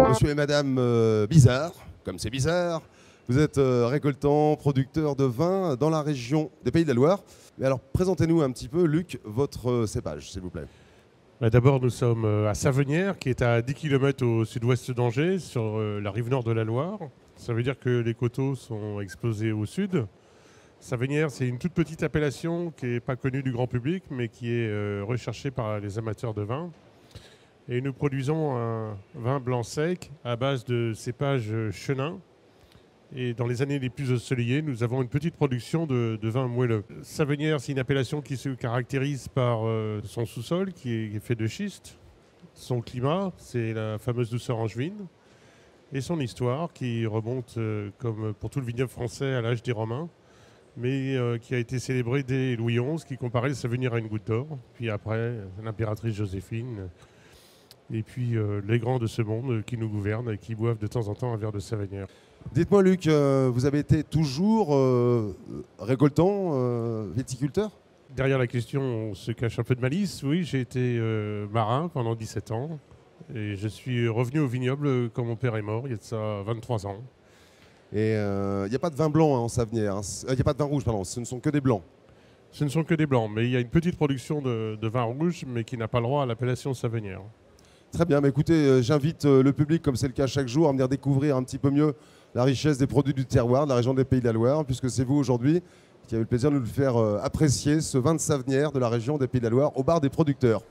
Monsieur et Madame Bizarre, comme c'est bizarre, vous êtes récoltant, producteur de vin dans la région des Pays de la Loire. Mais alors, présentez-nous un petit peu, Luc, votre cépage, s'il vous plaît. D'abord, nous sommes à Savenières, qui est à 10 km au sud-ouest d'Angers, sur la rive nord de la Loire. Ça veut dire que les coteaux sont exposés au sud. Savenières, c'est une toute petite appellation qui n'est pas connue du grand public, mais qui est recherchée par les amateurs de vin. Et nous produisons un vin blanc sec à base de cépage chenin. Et dans les années les plus ensoleillées, nous avons une petite production de vin moelleux. Savenières, c'est une appellation qui se caractérise par son sous-sol, qui est fait de schiste. Son climat, c'est la fameuse douceur angevine. Et son histoire, qui remonte, comme pour tout le vignoble français, à l'âge des Romains, mais qui a été célébrée dès Louis XI, qui comparait le Savenières à une goutte d'or. Puis après, l'impératrice Joséphine. Et puis les grands de ce monde qui nous gouvernent et qui boivent de temps en temps un verre de Savenières. Dites-moi, Luc, vous avez été toujours récoltant, viticulteur? Derrière la question, on se cache un peu de malice. Oui, j'ai été marin pendant 17 ans. Et je suis revenu au vignoble quand mon père est mort, il y a de ça 23 ans. Et il n'y a pas de vin blanc en Savenières, il n'y a pas de vin rouge, pardon, ce ne sont que des blancs. Ce ne sont que des blancs, mais il y a une petite production de vin rouge, mais qui n'a pas le droit à l'appellation Savenière. Très bien, mais écoutez, j'invite le public, comme c'est le cas chaque jour, à venir découvrir un petit peu mieux la richesse des produits du terroir, de la région des Pays de la Loire, puisque c'est vous aujourd'hui qui avez le plaisir de nous le faire apprécier, ce vin de Savenières de la région des Pays de la Loire, au bar des producteurs.